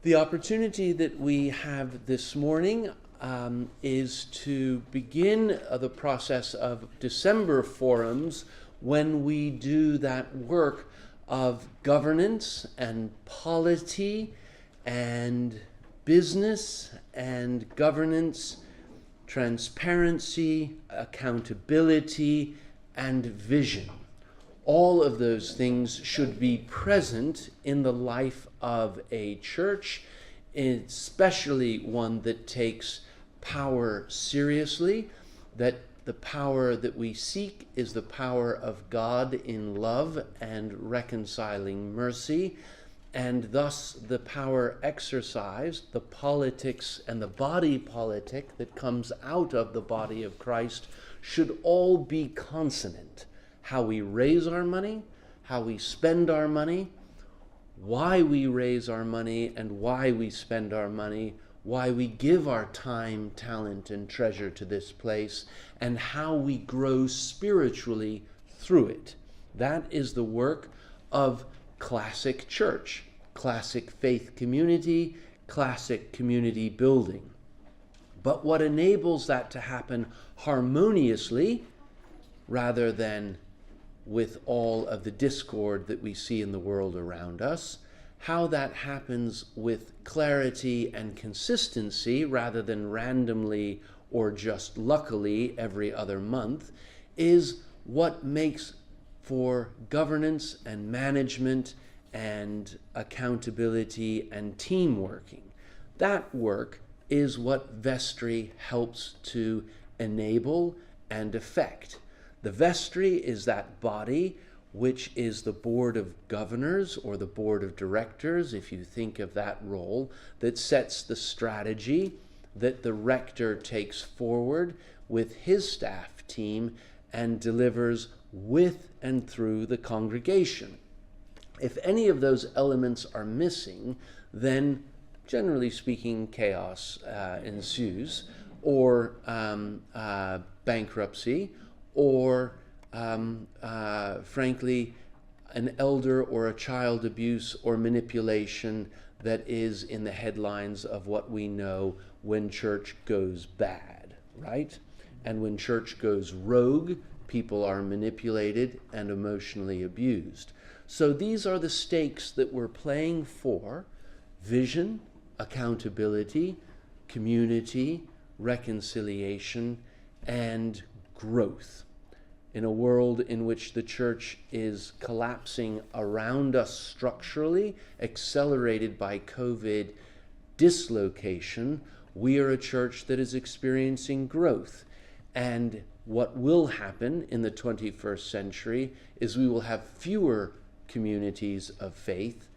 The opportunity that we have this morning is to begin the process of December forums when we do that work of governance and polity and business and governance, transparency, accountability, and vision. All of those things should be present in the life of a church, especially one that takes power seriously, that the power that we seek is the power of God in love and reconciling mercy, and thus the power exercised, the politics and the body politic that comes out of the body of Christ should all be consonant. How we raise our money, how we spend our money, why we raise our money and why we spend our money, why we give our time, talent, and treasure to this place, and how we grow spiritually through it. That is the work of classic church, classic faith community, classic community building. But what enables that to happen harmoniously, rather than with all of the discord that we see in the world around us, how that happens with clarity and consistency rather than randomly or just luckily every other month, is what makes for governance and management and accountability and team working. That work is what Vestry helps to enable and effect. The Vestry is that body which is the board of governors or the board of directors, if you think of that role, that sets the strategy that the rector takes forward with his staff team and delivers with and through the congregation. If any of those elements are missing, then generally speaking, chaos ensues, or bankruptcy, or frankly, an elder or a child abuse or manipulation that is in the headlines of what we know when church goes bad, right? And when church goes rogue, people are manipulated and emotionally abused. So these are the stakes that we're playing for: vision, accountability, community, reconciliation, and growth. In a world in which the church is collapsing around us structurally, accelerated by COVID dislocation, we are a church that is experiencing growth. And what will happen in the 21st century is we will have fewer communities of faith,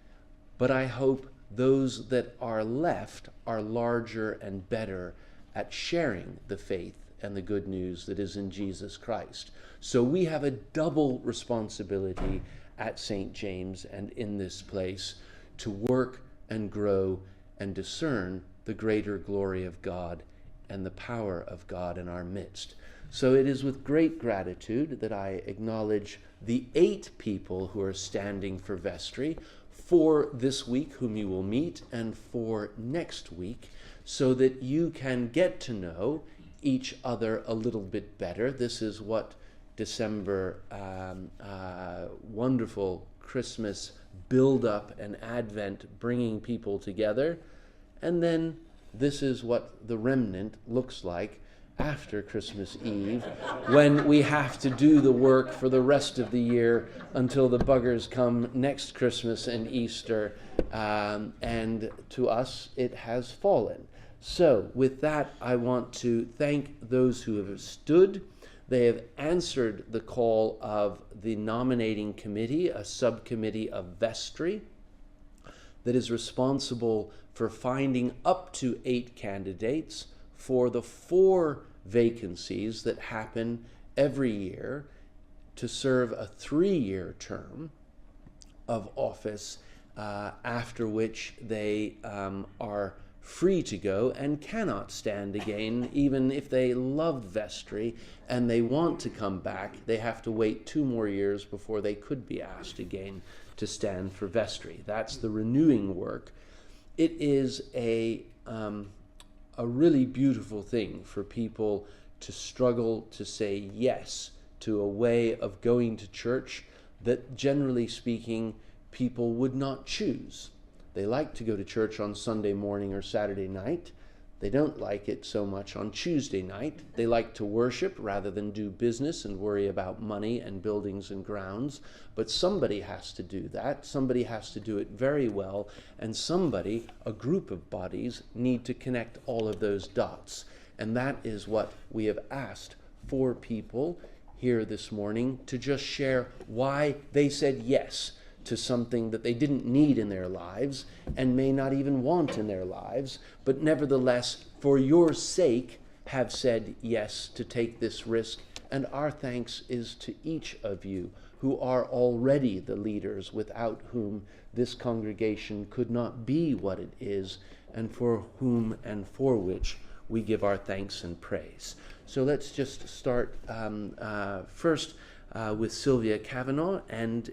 but I hope those that are left are larger and better at sharing the faith and the good news that is in Jesus Christ. So we have a double responsibility at St. James and in this place to work and grow and discern the greater glory of God and the power of God in our midst. So it is with great gratitude that I acknowledge the 8 people who are standing for Vestry for this week, whom you will meet, and for next week, so that you can get to know each other a little bit better. This is what December, wonderful Christmas build-up and Advent, bringing people together. And then this is what the remnant looks like after Christmas Eve, when we have to do the work for the rest of the year until the buggers come next Christmas and Easter. And to us, it has fallen. So with that, I want to thank those who have stood. They have answered the call of the nominating committee, a subcommittee of Vestry, that is responsible for finding up to 8 candidates for the 4 vacancies that happen every year to serve a 3-year term of office, after which they are free to go and cannot stand again. Even if they love Vestry and they want to come back, they have to wait 2 more years before they could be asked again to stand for Vestry. That's the renewing work. it is a really beautiful thing for people to struggle to say yes to a way of going to church that, generally speaking, people would not choose. They like to go to church on Sunday morning or Saturday night. They don't like it so much on Tuesday night. They like to worship rather than do business and worry about money and buildings and grounds. But somebody has to do that. Somebody has to do it very well. And somebody, a group of bodies, need to connect all of those dots. And that is what we have asked for people here this morning, to just share why they said yes to something that they didn't need in their lives and may not even want in their lives, but nevertheless, for your sake, have said yes to take this risk. And our thanks is to each of you who are already the leaders, without whom this congregation could not be what it is, and for whom and for which we give our thanks and praise. So let's just start first with Sylvia Kavanaugh, and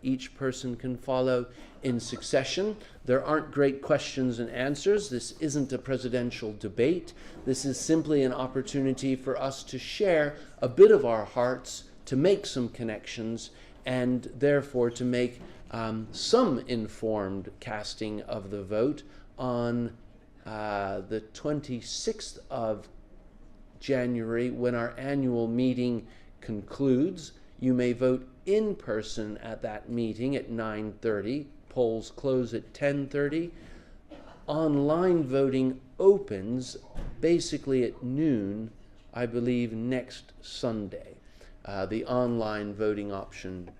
each person can follow in succession. There aren't great questions and answers. This isn't a presidential debate. This is simply an opportunity for us to share a bit of our hearts, to make some connections, and therefore to make some informed casting of the vote on the 26th of January, when our annual meeting concludes. You may vote in person at that meeting at 9:30. Polls close at 10:30. Online voting opens basically at noon, I believe, next Sunday. The online voting option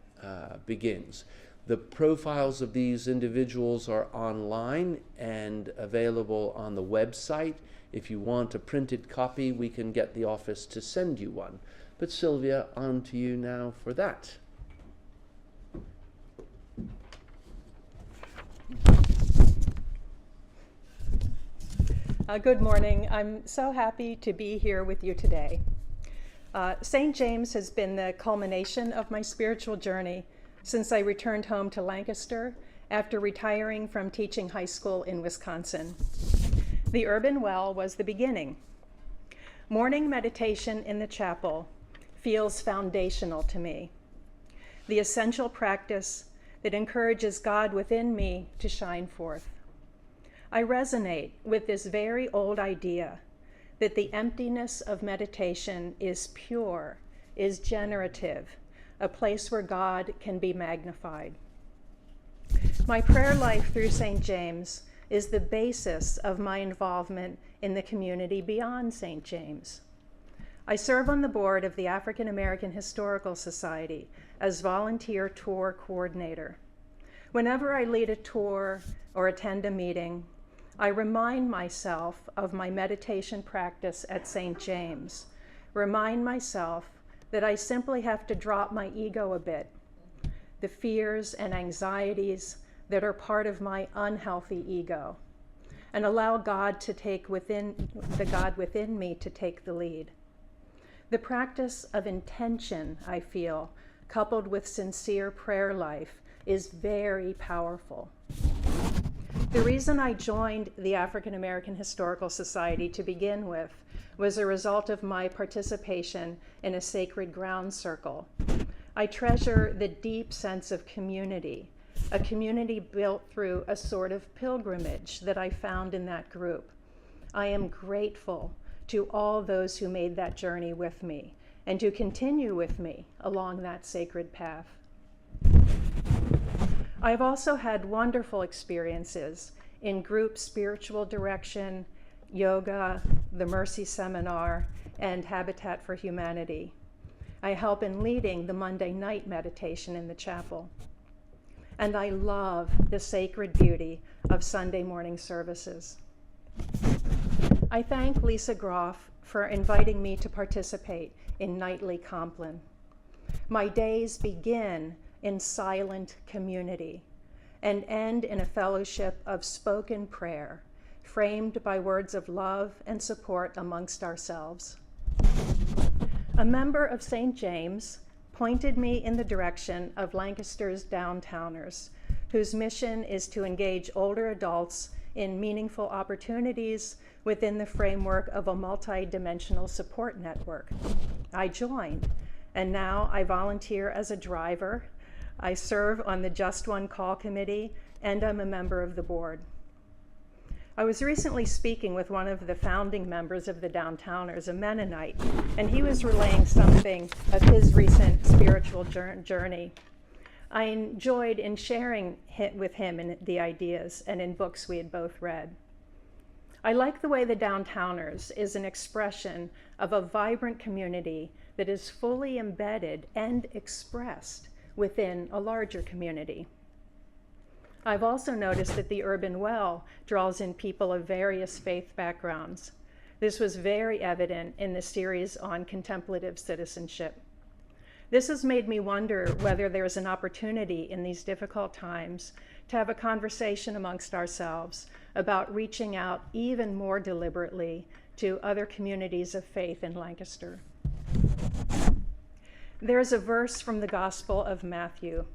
begins. The profiles of these individuals are online and available on the website. If you want a printed copy, we can get the office to send you one. But Sylvia, on to you now for that. Good morning. I'm so happy to be here with you today. St. James has been the culmination of my spiritual journey since I returned home to Lancaster after retiring from teaching high school in Wisconsin. The urban well was the beginning. Morning meditation in the chapel feels foundational to me, the essential practice that encourages God within me to shine forth. I resonate with this very old idea that the emptiness of meditation is pure, is generative, a place where God can be magnified. My prayer life through St. James is the basis of my involvement in the community beyond St. James. I serve on the board of the African American Historical Society as volunteer tour coordinator. Whenever I lead a tour or attend a meeting, I remind myself of my meditation practice at St. James, remind myself that I simply have to drop my ego a bit, the fears and anxieties that are part of my unhealthy ego, and allow God to take the God within me to take the lead. The practice of intention, I feel, coupled with sincere prayer life, is very powerful. The reason I joined the African American Historical Society to begin with was a result of my participation in a sacred ground circle. I treasure the deep sense of community, a community built through a sort of pilgrimage that I found in that group. I am grateful to all those who made that journey with me and who continue with me along that sacred path. I've also had wonderful experiences in group spiritual direction, yoga, the Mercy Seminar, and Habitat for Humanity. I help in leading the Monday night meditation in the chapel. And I love the sacred beauty of Sunday morning services. I thank Lisa Groff for inviting me to participate in nightly Compline. My days begin in silent community and end in a fellowship of spoken prayer, framed by words of love and support amongst ourselves. A member of St. James pointed me in the direction of Lancaster's downtowners, whose mission is to engage older adults in meaningful opportunities within the framework of a multi-dimensional support network. I joined, and now I volunteer as a driver. I serve on the Just One Call Committee, and I'm a member of the board. I was recently speaking with one of the founding members of the Downtowners, a Mennonite, and he was relaying something of his recent spiritual journey. I enjoyed in sharing with him in the ideas and in books we had both read. I like the way the Downtowners is an expression of a vibrant community that is fully embedded and expressed within a larger community. I've also noticed that the Urban Well draws in people of various faith backgrounds. This was very evident in the series on contemplative citizenship. This has made me wonder whether there's an opportunity in these difficult times to have a conversation amongst ourselves about reaching out even more deliberately to other communities of faith in Lancaster. There's a verse from the Gospel of Matthew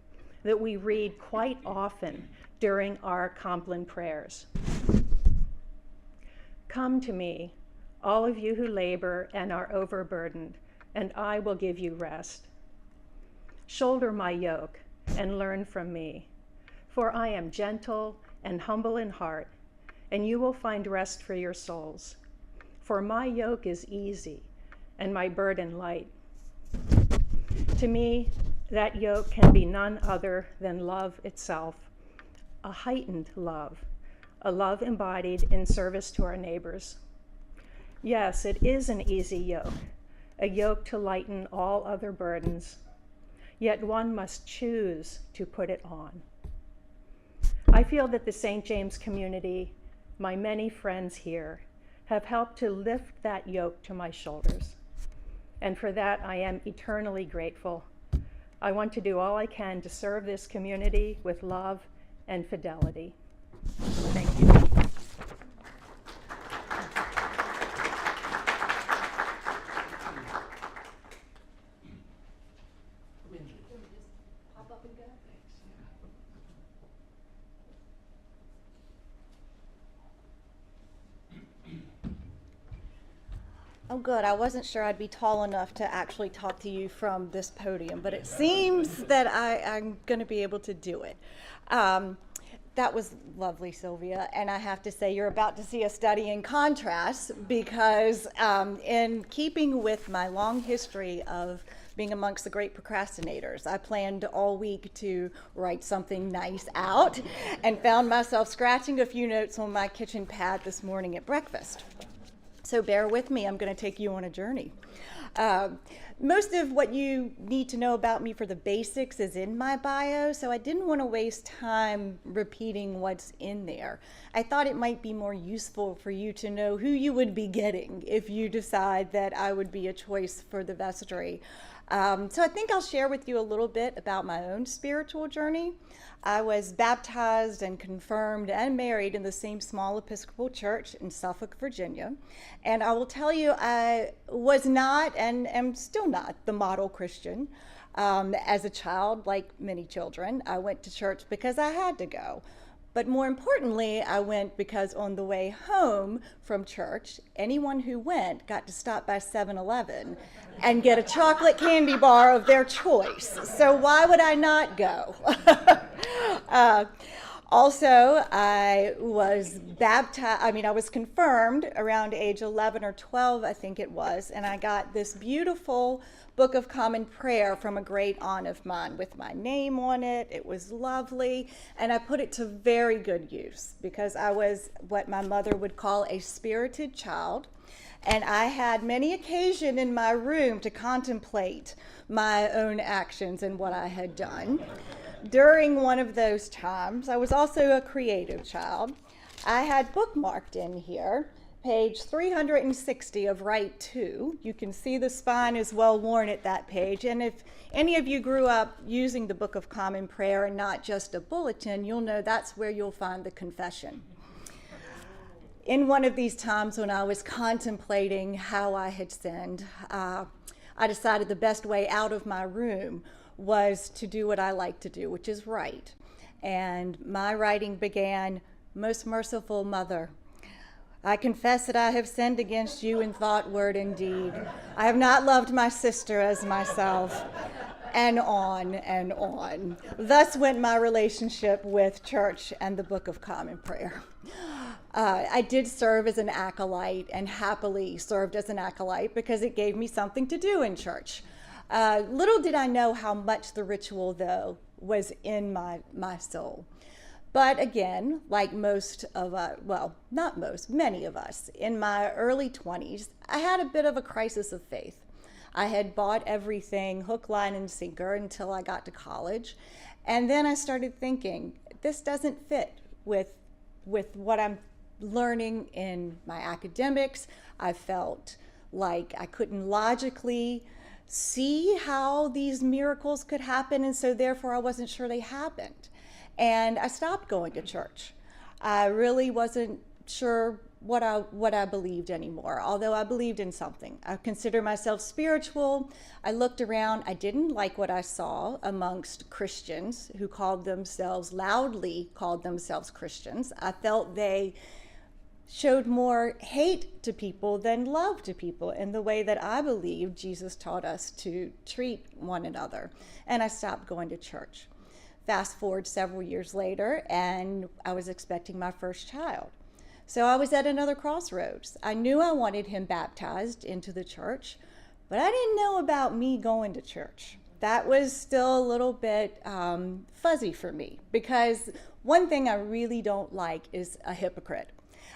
that we read quite often during our Compline prayers. Come to me, all of you who labor and are overburdened, and I will give you rest. Shoulder my yoke and learn from me, for I am gentle and humble in heart, and you will find rest for your souls. For my yoke is easy and my burden light. To me, that yoke can be none other than love itself, a heightened love, a love embodied in service to our neighbors. Yes, it is an easy yoke, a yoke to lighten all other burdens, yet one must choose to put it on. I feel that the St. James community, my many friends here, have helped to lift that yoke to my shoulders. And for that, I am eternally grateful. I want to do all I can to serve this community with love and fidelity. Thank you. Oh, good. I wasn't sure I'd be tall enough to actually talk to you from this podium, but it seems that I'm going to be able to do it. That was lovely, Sylvia, and I have to say you're about to see a study in contrast because in keeping with my long history of being amongst the great procrastinators, I planned all week to write something nice out and found myself scratching a few notes on my kitchen pad this morning at breakfast. So bear with me, I'm going to take you on a journey. Most of what you need to know about me for the basics is in my bio, so I didn't want to waste time repeating what's in there. I thought it might be more useful for you to know who you would be getting if you decide that I would be a choice for the vestry. So I think I'll share with you a little bit about my own spiritual journey. I was baptized and confirmed and married in the same small Episcopal church in Suffolk, Virginia. And I will tell you, I was not and am still not the model Christian. As a child, like many children, I went to church because I had to go. But more importantly, I went because on the way home from church, anyone who went got to stop by 7-Eleven and get a chocolate candy bar of their choice. So why would I not go? Also, I was baptized, I was confirmed around age 11 or 12, I think it was, and I got this beautiful Book of Common Prayer from a great aunt of mine with my name on it. It was lovely, and I put it to very good use because I was what my mother would call a spirited child, and I had many occasions in my room to contemplate my own actions and what I had done. During one of those times, I was also a creative child. I had bookmarked in here page 360 of Right 2. You can see the spine is well worn at that page. And if any of you grew up using the Book of Common Prayer and not just a bulletin, you'll know that's where you'll find the confession. In one of these times when I was contemplating how I had sinned, I decided the best way out of my room was to do what I like to do, which is write. And my writing began, Most merciful Mother, I confess that I have sinned against you in thought, word, and deed. I have not loved my sister as myself, and on and on. Thus went my relationship with church and the Book of Common Prayer. I did serve as an acolyte, and happily served as an acolyte because it gave me something to do in church. Little did I know how much the ritual, though, was in my soul. But again, like most of us, well, not most, many of us, in my early 20s, I had a bit of a crisis of faith. I had bought everything hook, line, and sinker until I got to college. And then I started thinking, this doesn't fit with what I'm learning in my academics. I felt like I couldn't logically see how these miracles could happen, and so therefore I wasn't sure they happened. And I stopped going to church. I really wasn't sure what I believed anymore, although I believed in something. I consider myself spiritual. I looked around. I didn't like what I saw amongst Christians who loudly called themselves Christians. I felt they showed more hate to people than love to people in the way that I believe Jesus taught us to treat one another. And I stopped going to church. Fast forward several years later, and I was expecting my first child. So I was at another crossroads. I knew I wanted him baptized into the church, but I didn't know about me going to church. That was still a little bit fuzzy for me, because one thing I really don't like is a hypocrite.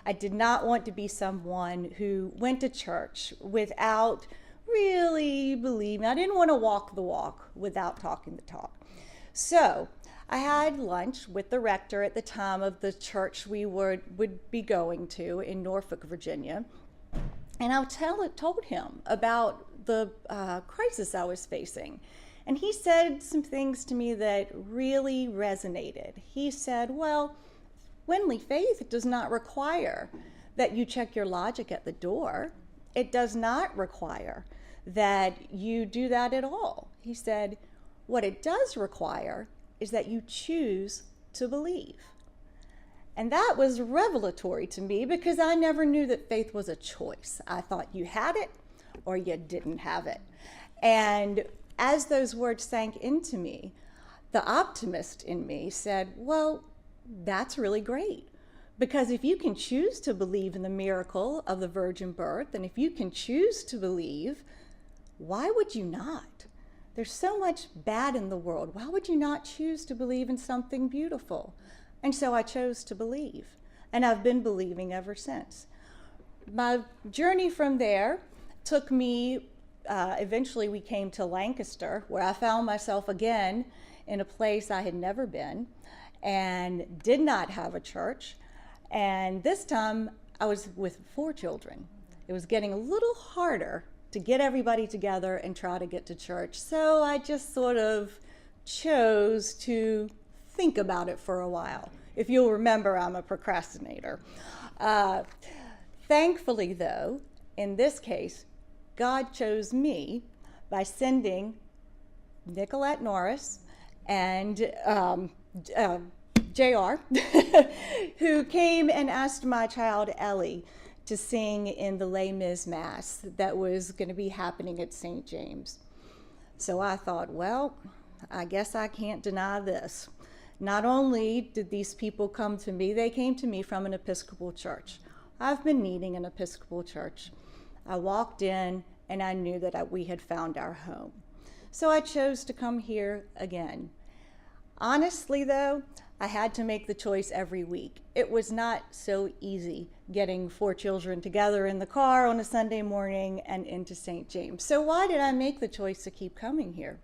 I did not want to be someone who went to church without really believing. I didn't want to walk the walk without talking the talk. So I had lunch with the rector at the time of the church we would be going to in Norfolk, Virginia. And I told him about the crisis I was facing. And he said some things to me that really resonated. He said, well, Winley, faith does not require that you check your logic at the door. It does not require that you do that at all. He said, what it does require is that you choose to believe. And that was revelatory to me because I never knew that faith was a choice. I thought you had it or you didn't have it. And as those words sank into me, the optimist in me said, well, that's really great. Because if you can choose to believe in the miracle of the virgin birth, and if you can choose to believe, why would you not? There's so much bad in the world. Why would you not choose to believe in something beautiful? And so I chose to believe, and I've been believing ever since. My journey from there took me, eventually we came to Lancaster, where I found myself again in a place I had never been and did not have a church. And this time I was with 4 children. It was getting a little harder to get everybody together and try to get to church. So I just sort of chose to think about it for a while. If you'll remember, I'm a procrastinator. Thankfully, though, in this case, God chose me by sending Nicolette Norris and JR, who came and asked my child Ellie to sing in the Les Mis Mass that was going to be happening at St. James. So I thought, well, I guess I can't deny this. Not only did these people come to me, they came to me from an Episcopal church. I've been needing an Episcopal church. I walked in and I knew that we had found our home. So I chose to come here again. Honestly, though, I had to make the choice every week. It was not so easy getting 4 children together in the car on a Sunday morning and into St. James. So why did I make the choice to keep coming here?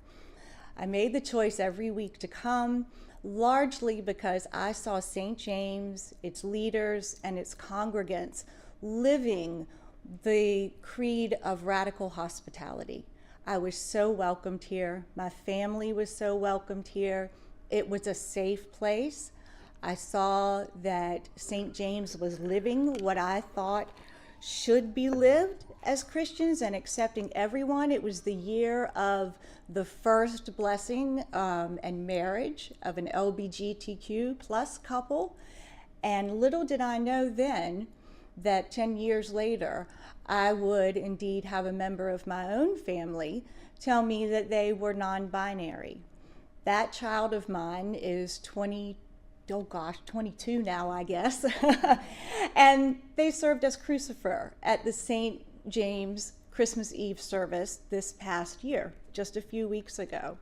I made the choice every week to come, largely because I saw St. James, its leaders, and its congregants living the creed of radical hospitality. I was so welcomed here. My family was so welcomed here. It was a safe place. I saw that St. James was living what I thought should be lived as Christians and accepting everyone. It was the year of the first blessing and marriage of an LGBTQ plus couple. And little did I know then that 10 years later, I would indeed have a member of my own family tell me that they were non-binary. That child of mine is 22 now, I guess. And they served as crucifer at the St. James Christmas Eve service this past year, just a few weeks ago.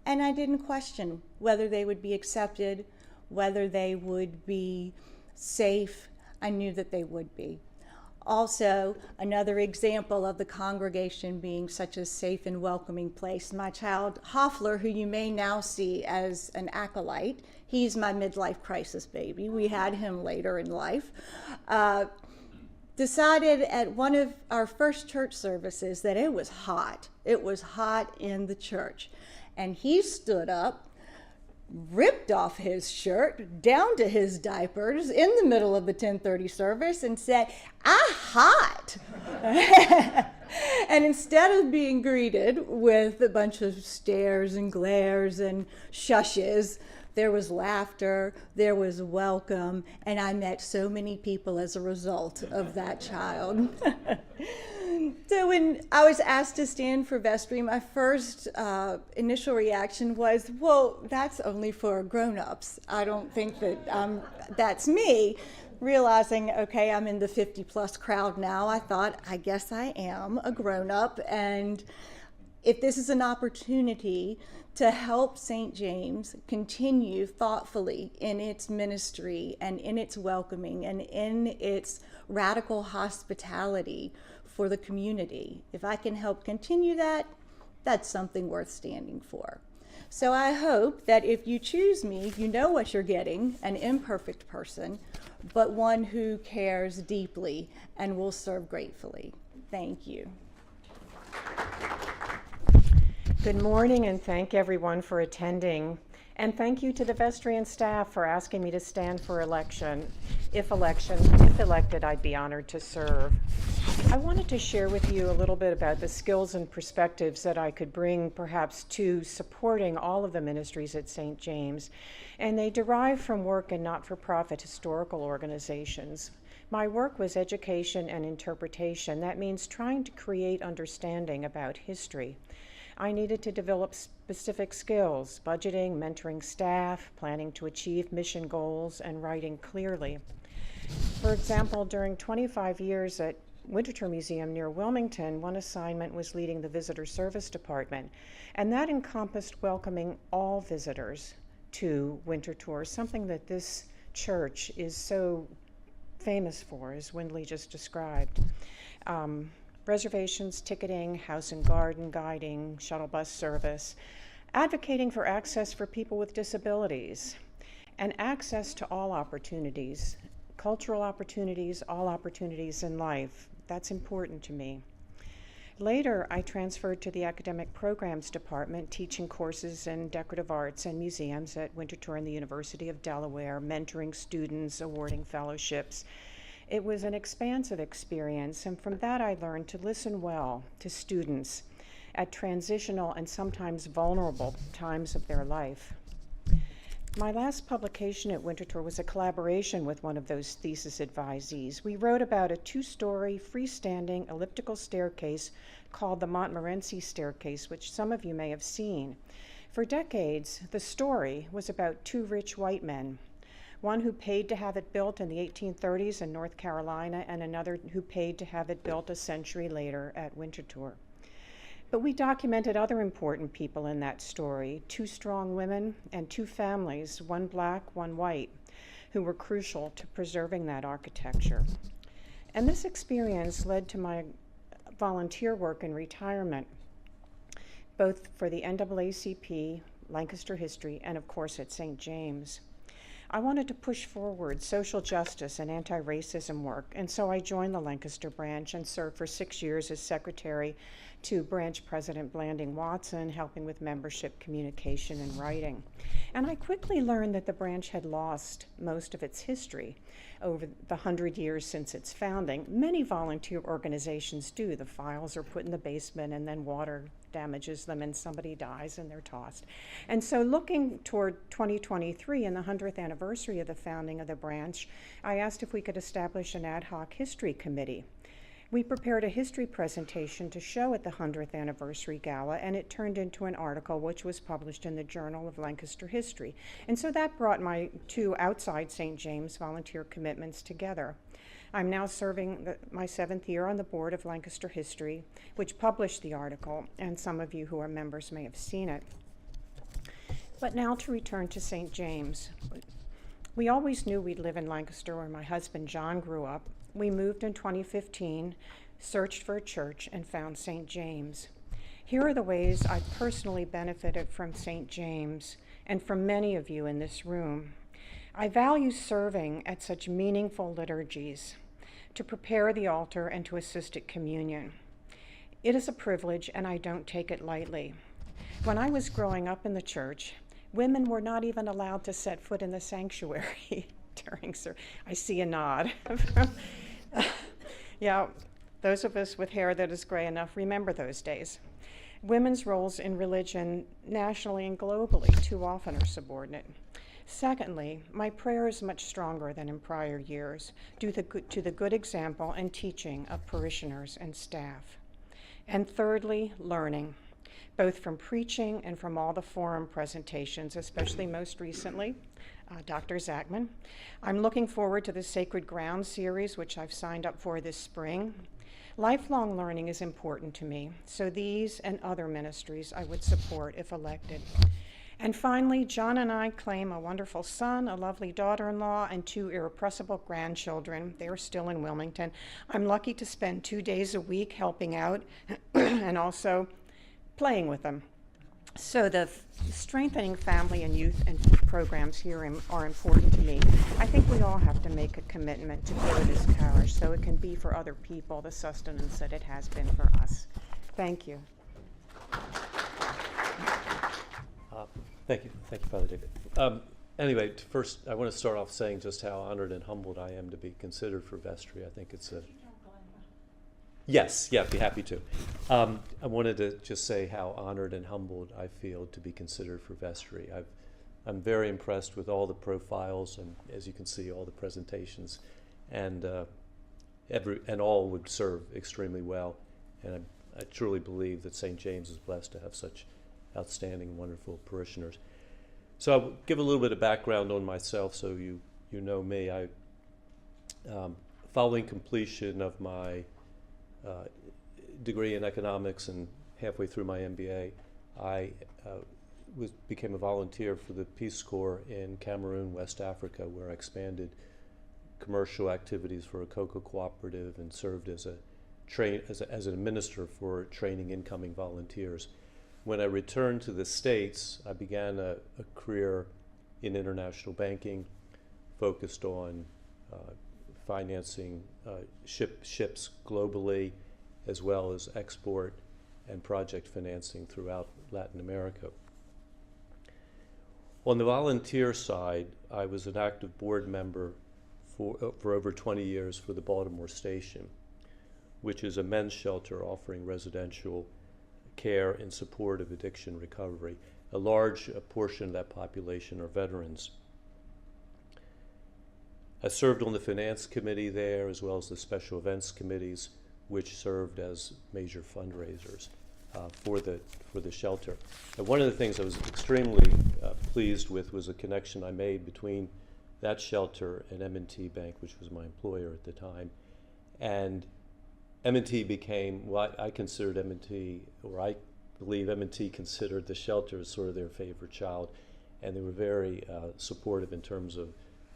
And I didn't question whether they would be accepted, whether they would be safe. I knew that they would be. Also, another example of the congregation being such a safe and welcoming place. My child Hoffler, who you may now see as an acolyte, he's my midlife crisis baby. We had him later in life. Decided at one of our first church services that it was hot. It was hot in the church. And he stood up, ripped off his shirt down to his diapers in the middle of the 10:30 service and said, "I'm hot." And instead of being greeted with a bunch of stares and glares and shushes, there was laughter, there was welcome, and I met so many people as a result of that child. So when I was asked to stand for Vestry, my first initial reaction was, well, that's only for grown-ups. I don't think that that's me. Realizing, okay, I'm in the 50-plus crowd now, I thought, I guess I am a grown-up, and if this is an opportunity to help St. James continue thoughtfully in its ministry and in its welcoming and in its radical hospitality for the community, if I can help continue that, that's something worth standing for. So I hope that if you choose me, you know what you're getting, an imperfect person, but one who cares deeply and will serve gratefully. Thank you. Good morning, and thank everyone for attending. And thank you to the Vestrian staff for asking me to stand for election. If elected, I'd be honored to serve. I wanted to share with you a little bit about the skills and perspectives that I could bring perhaps to supporting all of the ministries at St. James, and they derive from work in not-for-profit historical organizations. My work was education and interpretation. That means trying to create understanding about history. I needed to develop specific skills: budgeting, mentoring staff, planning to achieve mission goals, and writing clearly. For example, during 25 years at Winterthur Museum near Wilmington, one assignment was leading the visitor service department, and that encompassed welcoming all visitors to Winterthur, something that this church is so famous for, as Windley just described. Reservations, ticketing, house and garden guiding, shuttle bus service, advocating for access for people with disabilities, and access to all opportunities, cultural opportunities, all opportunities in life. That's important to me. Later, I transferred to the academic programs department, teaching courses in decorative arts and museums at Winterthur and the University of Delaware, mentoring students, awarding fellowships. It was an expansive experience, and from that I learned to listen well to students at transitional and sometimes vulnerable times of their life. My last publication at Winterthur was a collaboration with one of those thesis advisees. We wrote about a 2-story freestanding elliptical staircase called the Montmorency Staircase, which some of you may have seen. For decades, the story was about 2 rich white men, one who paid to have it built in the 1830s in North Carolina, and another who paid to have it built a century later at Winterthur. But we documented other important people in that story: 2 strong women and 2 families, one black, one white, who were crucial to preserving that architecture. And this experience led to my volunteer work in retirement, both for the NAACP, Lancaster History, and of course at St. James. I wanted to push forward social justice and anti-racism work, and so I joined the Lancaster branch and served for 6 years as secretary to Branch President Blanding Watson, helping with membership communication and writing. And I quickly learned that the branch had lost most of its history over the 100 years since its founding. Many volunteer organizations do. The files are put in the basement and then water damages them and somebody dies and they're tossed. And so looking toward 2023 and the 100th anniversary of the founding of the branch, I asked if we could establish an ad hoc history committee. We prepared a history presentation to show at the 100th anniversary gala, and it turned into an article which was published in the Journal of Lancaster History. And so that brought my two outside St. James volunteer commitments together. I'm now serving my 7th year on the board of Lancaster History, which published the article, and some of you who are members may have seen it. But now to return to St. James. We always knew we'd live in Lancaster, where my husband John grew up. We moved in 2015, searched for a church, and found St. James. Here are the ways I've personally benefited from St. James and from many of you in this room. I value serving at such meaningful liturgies, to prepare the altar and to assist at communion. It is a privilege, and I don't take it lightly. When I was growing up in the church, women were not even allowed to set foot in the sanctuary during service. I see a nod. Yeah, those of us with hair that is gray enough remember those days. Women's roles in religion, nationally and globally, too often are subordinate. Secondly, my prayer is much stronger than in prior years due to the good example and teaching of parishioners and staff. And thirdly, learning, both from preaching and from all the forum presentations, especially most recently, Dr. Zachman. I'm looking forward to the Sacred Ground series, which I've signed up for this spring. Lifelong learning is important to me, so these and other ministries I would support if elected. And finally, John and I claim a wonderful son, a lovely daughter-in-law, and 2 irrepressible grandchildren. They're still in Wilmington. I'm lucky to spend 2 days a week helping out and also playing with them. So the strengthening family and youth and programs here are important to me. I think we all have to make a commitment to grow this parish so it can be for other people the sustenance that it has been for us. Thank you. Thank you, Father David. Anyway, first, I want to start off saying just how honored and humbled I am to be considered for Vestry. I think it's a... Yes, yeah, I'd be happy to. I wanted to just say how honored and humbled I feel to be considered for Vestry. I'm very impressed with all the profiles and, as you can see, all the presentations, and all would serve extremely well. And I truly believe that St. James is blessed to have such outstanding, wonderful parishioners. So I'll give a little bit of background on myself so you know me. Following completion of my degree in economics and halfway through my MBA, I became a volunteer for the Peace Corps in Cameroon, West Africa, where I expanded commercial activities for a cocoa cooperative and served as an administrator for training incoming volunteers. When I returned to the States, I began a career in international banking, focused on financing ships globally, as well as export and project financing throughout Latin America. On the volunteer side, I was an active board member for over 20 years for the Baltimore Station, which is a men's shelter offering residential care in support of addiction recovery. A large portion of that population are veterans. I served on the finance committee there, as well as the special events committees, which served as major fundraisers for the shelter. And one of the things I was extremely pleased with was a connection I made between that shelter and M&T Bank, which was my employer at the time. And M&T became what I considered M&T, or I believe M&T considered the shelter as sort of their favorite child. And they were very supportive in terms of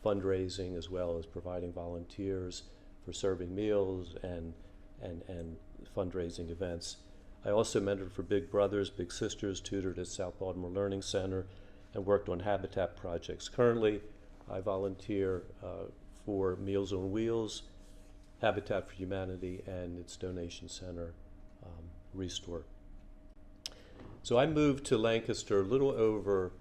fundraising, as well as providing volunteers for serving meals and fundraising events. I also mentored for Big Brothers, Big Sisters, tutored at South Baltimore Learning Center, and worked on habitat projects. Currently, I volunteer for Meals on Wheels, Habitat for Humanity, and its donation center restore. So I moved to Lancaster a little over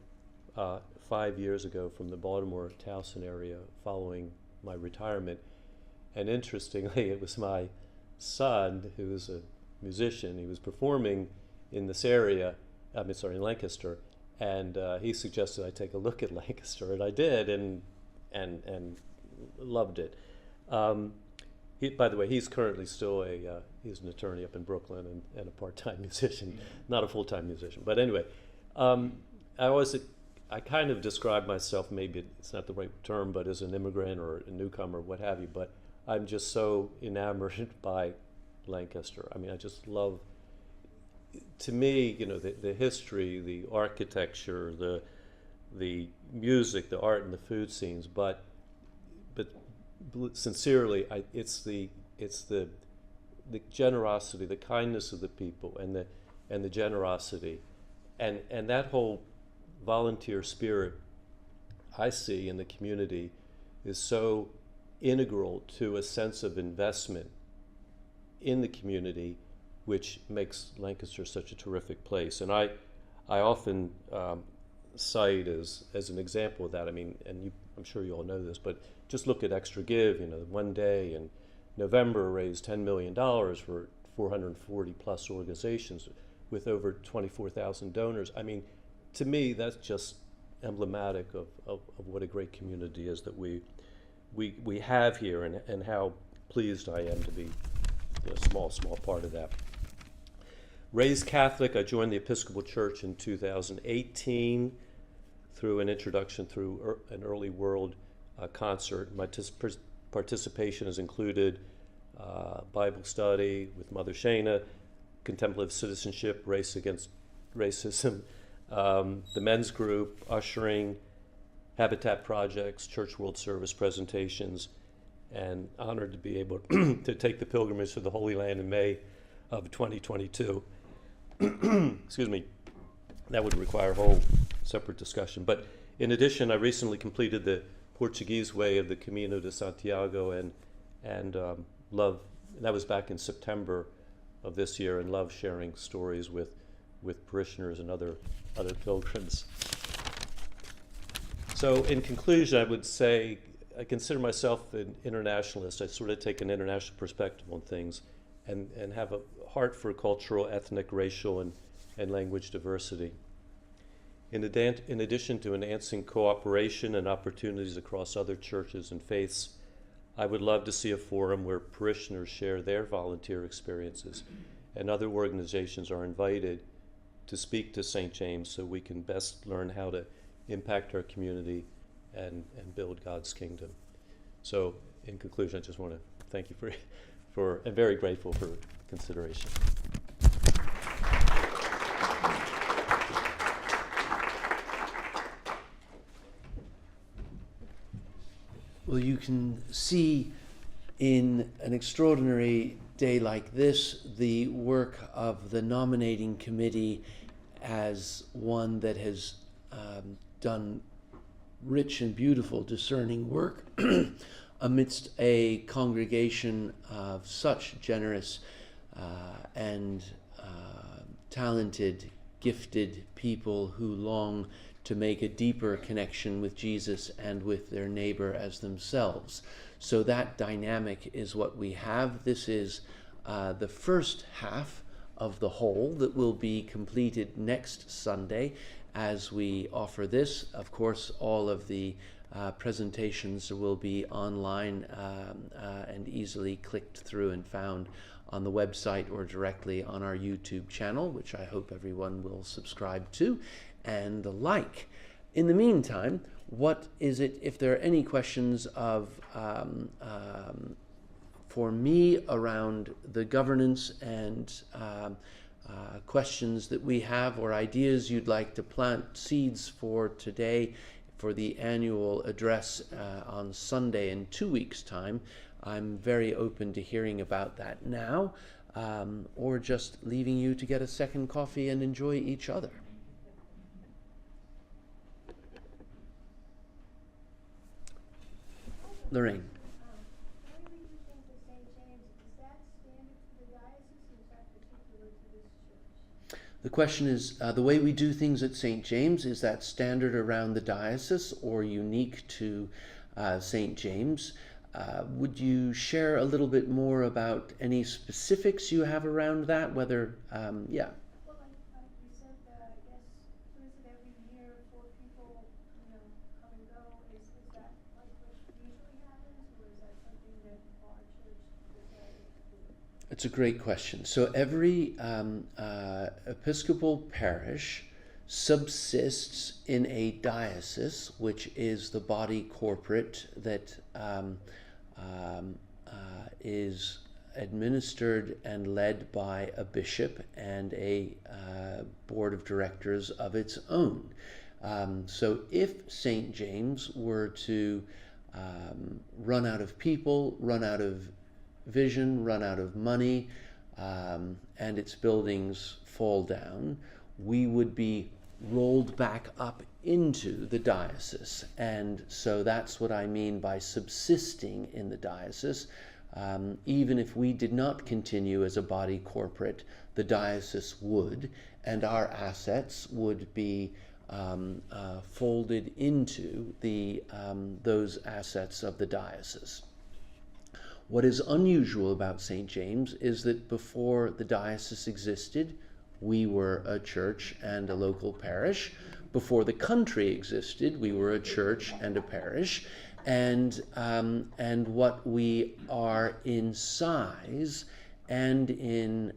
5 years ago from the Baltimore Towson area following my retirement. And interestingly, it was my son, who is a musician. He was performing in this area, in Lancaster, and he suggested I take a look at Lancaster, and I did, and loved it. By the way, he's currently still he's an attorney up in Brooklyn and a part-time musician, not a full-time musician. But anyway, I kind of describe myself, maybe it's not the right term, but as an immigrant or a newcomer, what have you. But I'm just so enamored by Lancaster. I mean, I just love, to me, the history, the architecture, the music, the art, and the food scenes. But sincerely, it's the generosity, the kindness of the people, and the generosity, and that whole volunteer spirit I see in the community is so integral to a sense of investment in the community, which makes Lancaster such a terrific place. And I often cite as an example of that. I mean, I'm sure you all know this, but just look at Extra Give. One day in November raised $10 million for 440 plus organizations with over 24,000 donors. I mean, to me, that's just emblematic of what a great community is that we have here, and how pleased I am to be a small part of that. Raised Catholic, I joined the Episcopal Church in 2018 through an introduction through an early world concert. My participation has included Bible study with Mother Shana, contemplative citizenship, race against racism, the men's group, ushering, habitat projects, church world service presentations, and honored to be able to take the pilgrimage to the Holy Land in May of 2022. Excuse me. That would require a whole separate discussion. But in addition, I recently completed the Portuguese way of the Camino de Santiago, and love, that was back in September of this year, and love sharing stories with parishioners and other pilgrims. So in conclusion, I would say I consider myself an internationalist. I sort of take an international perspective on things and have a heart for cultural, ethnic, racial, and language diversity. In addition to enhancing cooperation and opportunities across other churches and faiths, I would love to see a forum where parishioners share their volunteer experiences, and other organizations are invited to speak to St. James so we can best learn how to impact our community and build God's kingdom. So in conclusion, I just want to thank you for I'm very grateful for consideration. Well, you can see in an extraordinary day like this the work of the nominating committee as one that has done rich and beautiful discerning work amidst a congregation of such generous and talented, gifted people who long to make a deeper connection with Jesus and with their neighbor as themselves. So that dynamic is what we have. This is the first half of the whole that will be completed next Sunday as we offer this. Of course, all of the presentations will be online and easily clicked through and found on the website or directly on our YouTube channel, which I hope everyone will subscribe to, and the like. In the meantime, what is it, if there are any questions of for me around the governance and questions that we have, or ideas you'd like to plant seeds for today for the annual address on Sunday in 2 weeks' time, I'm very open to hearing about that now, or just leaving you to get a second coffee and enjoy each other. Lorraine. Everything pertains to St. James, is that standard for the diocese, or is that particular to this The question is, the way we do things at St. James, is that standard around the diocese or unique to St. James? Would you share a little bit more about any specifics you have around that? Whether, yeah. Well, like you said, I guess, so is it every year four people, come and go? Is that like what usually happens, or is that something that our church decided to do? It's a great question. So every Episcopal parish subsists in a diocese, which is the body corporate that is administered and led by a bishop and a board of directors of its own. So if St. James were to run out of people, run out of vision, run out of money, and its buildings fall down, we would be rolled back up into the diocese. And so that's what I mean by subsisting in the diocese. Even if we did not continue as a body corporate, the diocese would, and our assets would be folded into those assets of the diocese. What is unusual about St. James is that before the diocese existed, we were a church and a local parish. Before the country existed, we were a church and a parish. And what we are in size and in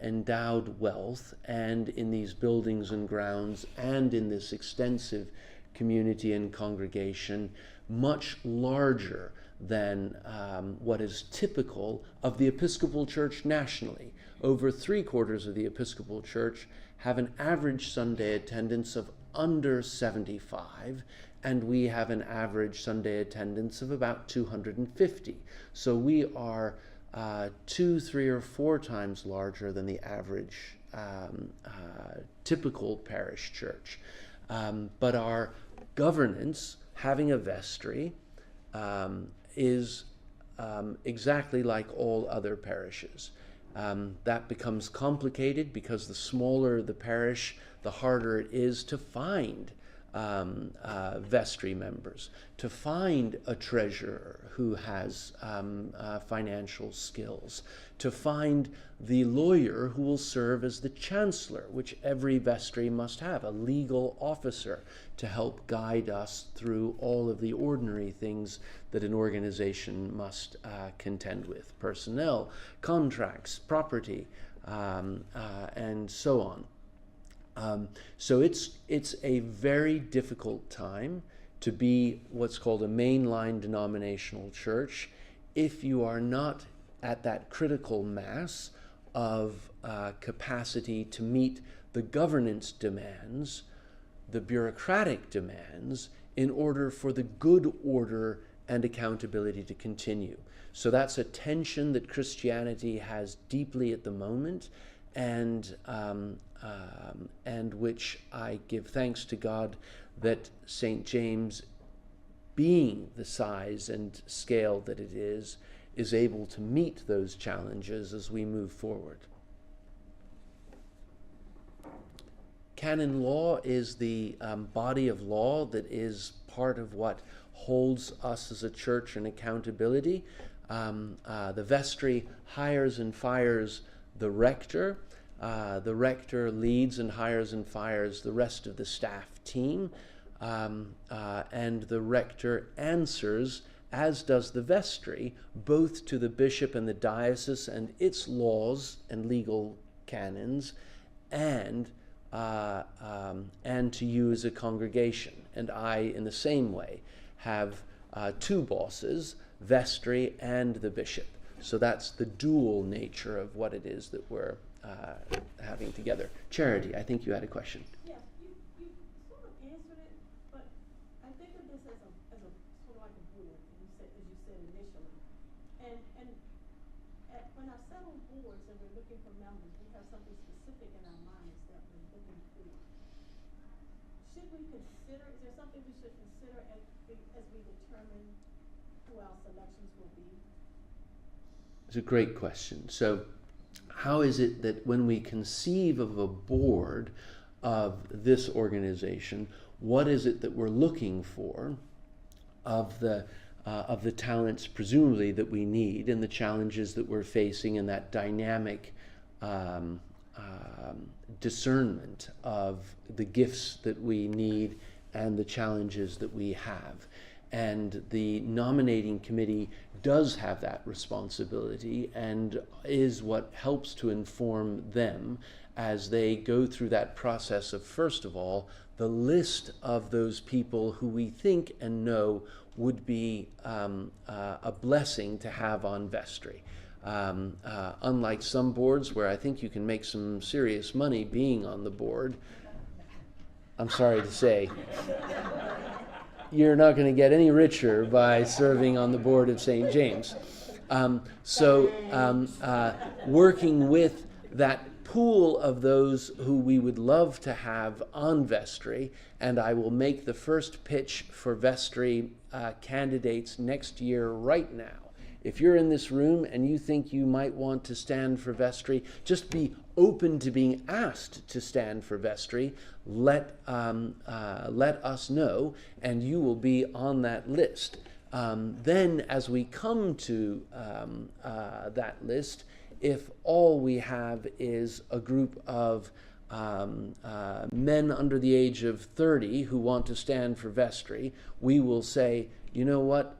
endowed wealth and in these buildings and grounds and in this extensive community and congregation, much larger than what is typical of the Episcopal Church nationally. Over 3/4 of the Episcopal Church have an average Sunday attendance of under 75, and we have an average Sunday attendance of about 250. So we are 2, 3, or 4 times larger than the average typical parish church. But our governance, having a vestry, is exactly like all other parishes. That becomes complicated because the smaller the parish, the harder it is to find vestry members, to find a treasurer who has financial skills, to find the lawyer who will serve as the chancellor, which every vestry must have, a legal officer to help guide us through all of the ordinary things that an organization must contend with: personnel, contracts, property, and so on. So it's a very difficult time to be what's called a mainline denominational church if you are not at that critical mass of capacity to meet the governance demands, the bureaucratic demands, in order for the good order and accountability to continue. So that's a tension that Christianity has deeply at the moment, and which I give thanks to God that St. James, being the size and scale that it is able to meet those challenges as we move forward. Canon law is the body of law that is part of what holds us as a church in accountability. The vestry hires and fires the rector. The rector leads and hires and fires the rest of the staff team. And the rector answers, as does the vestry, both to the bishop and the diocese and its laws and legal canons, and to you as a congregation. And I, in the same way, have 2 bosses, vestry and the bishop. So that's the dual nature of what it is that we're having together. Charity, I think you had a question. Yeah, you sort of answered it, but I think of this as a sort of like a board, as you said initially. And when I sit on boards and we're looking for members, we have something specific in our minds that we're looking for. Should we consider? Is there something we should consider as we determine who our selections will be? It's a great question. So how is it that when we conceive of a board of this organization, what is it that we're looking for of the talents presumably that we need and the challenges that we're facing and that dynamic discernment of the gifts that we need and the challenges that we have. And the nominating committee does have that responsibility and is what helps to inform them as they go through that process of, first of all, the list of those people who we think and know would be a blessing to have on Vestry. Unlike some boards where I think you can make some serious money being on the board, I'm sorry to say, you're not going to get any richer by serving on the board of St. James. Working with that pool of those who we would love to have on Vestry, and I will make the first pitch for Vestry candidates next year right now. If you're in this room and you think you might want to stand for Vestry, just be open to being asked to stand for Vestry. Let us know, and you will be on that list. Then, as we come to that list, if all we have is a group of men under the age of 30 who want to stand for Vestry, we will say, you know what?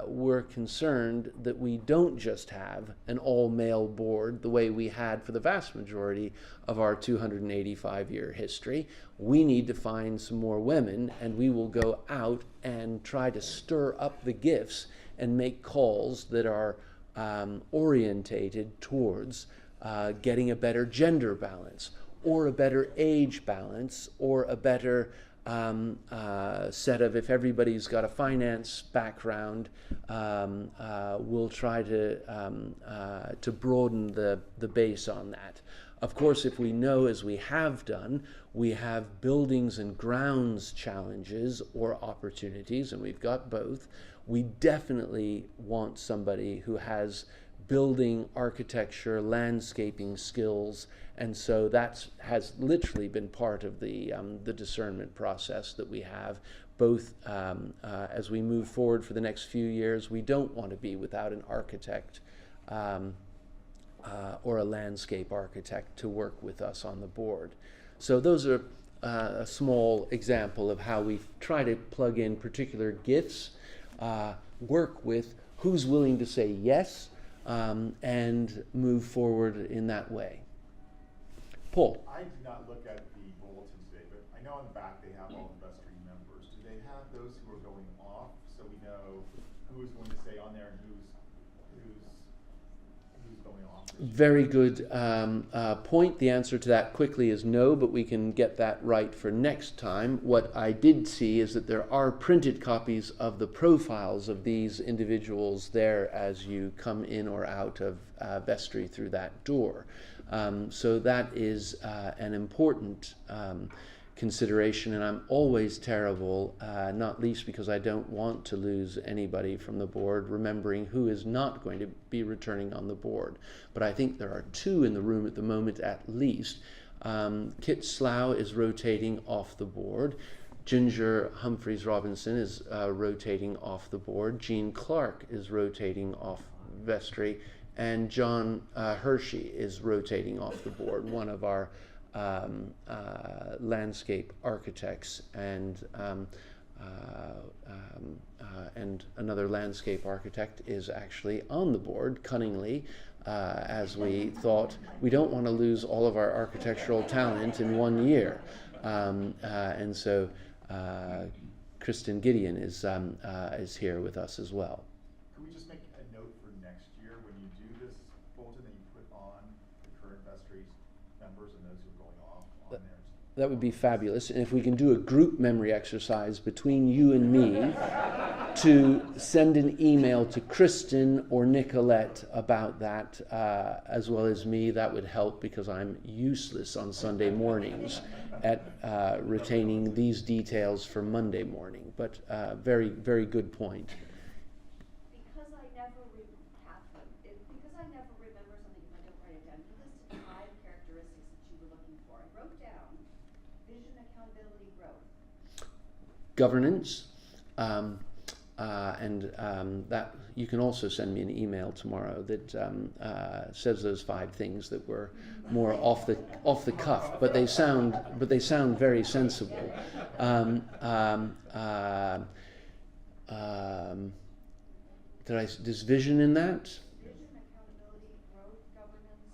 We're concerned that we don't just have an all-male board the way we had for the vast majority of our 285-year history. We need to find some more women, and we will go out and try to stir up the gifts and make calls that are orientated towards getting a better gender balance, or a better age balance, or a better set of, if everybody's got a finance background, we'll try to broaden the base on that. Of course, if we know, as we have done, we have buildings and grounds challenges or opportunities, and we've got both, we definitely want somebody who has building, architecture, landscaping skills, and so that has literally been part of the discernment process that we have. Both as we move forward for the next few years, we don't want to be without an architect or a landscape architect to work with us on the board. So those are a small example of how we try to plug in particular gifts, work with who's willing to say yes, and move forward in that way. Paul. I did not look at the bulletin today, but I know on the back they have all the Vestry members. Do they have those who are going off, so we know who is going to stay on there and who's going off? Very good point. The answer to that quickly is no, but we can get that right for next time. What I did see is that there are printed copies of the profiles of these individuals there as you come in or out of Vestry through that door. So that is an important consideration, and I'm always terrible, not least because I don't want to lose anybody from the board, remembering who is not going to be returning on the board. But I think there are two in the room at the moment at least. Kit Slough is rotating off the board. Ginger Humphreys Robinson is rotating off the board. Jean Clark is rotating off Vestry. And John Hershey is rotating off the board, one of our landscape architects, and another landscape architect is actually on the board, cunningly, as we thought we don't want to lose all of our architectural talent in 1 year. And so Kristen Gideon is here with us as well. Can we just make a note for next year when you do this bulletin that you put on the current Vestry members and those who are going off on there? That would be fabulous. And if we can do a group memory exercise between you and me to send an email to Kristen or Nicolette about that, as well as me, that would help, because I'm useless on Sunday mornings at retaining these details for Monday morning. But very, very good point. Because I never remember something, if I accountability growth? Governance, that you can also send me an email tomorrow that says those 5 things that were more off the cuff, but they sound very sensible. There's vision in that? Vision, accountability, growth, governance.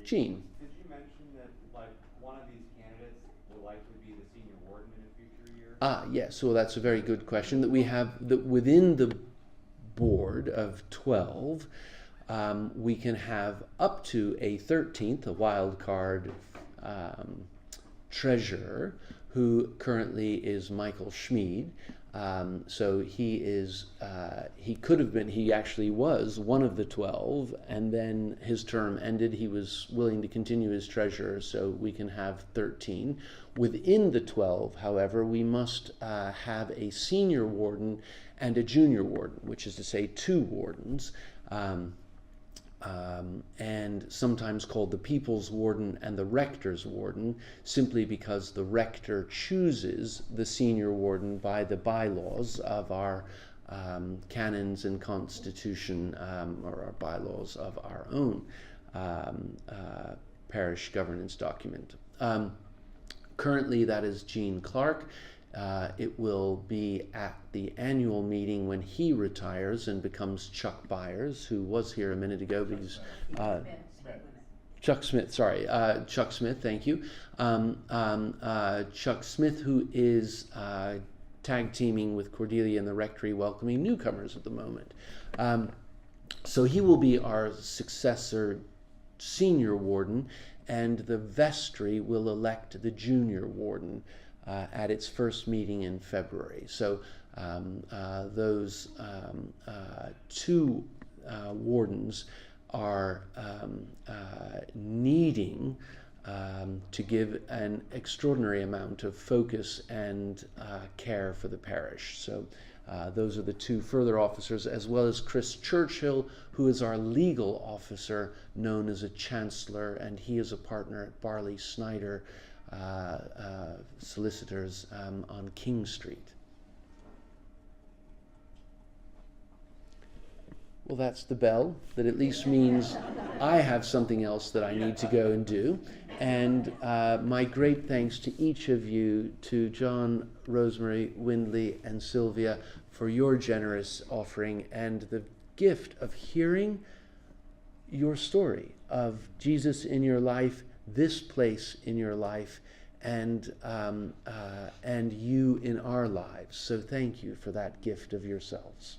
Gene. Did you mention that like one of these candidates will likely be the senior warden in a future year? Yes. Well, that's a very good question. That we have that within the board of 12, we can have up to a 13th, a wild card treasurer, who currently is Michael Schmid. So he is, he actually was one of the 12, and then his term ended. He was willing to continue as treasurer, so we can have 13. Within the 12, however, we must have a senior warden and a junior warden, which is to say 2 wardens. And sometimes called the People's Warden and the Rector's Warden, simply because the rector chooses the senior warden by the bylaws of our canons and constitution, or our bylaws of our own parish governance document. Currently, that is Gene Clark. It will be at the annual meeting when he retires and becomes Chuck Byers, who was here a minute ago, but he's Chuck Smith, sorry, Chuck Smith, thank you. Chuck Smith, who is tag teaming with Cordelia and the Rectory, welcoming newcomers at the moment. So he will be our successor senior warden, and the vestry will elect the junior warden at its first meeting in February. So those 2 wardens are needing to give an extraordinary amount of focus and care for the parish. So those are the 2 further officers, as well as Chris Churchill, who is our legal officer, known as a chancellor, and he is a partner at Barley Snyder solicitors on King Street. Well, that's the bell. That at least means I have something else that I need to go and do. And my great thanks to each of you, to John, Rosemary, Windley, and Sylvia, for your generous offering and the gift of hearing your story of Jesus in your life, this place in your life, and you in our lives. So thank you for that gift of yourselves.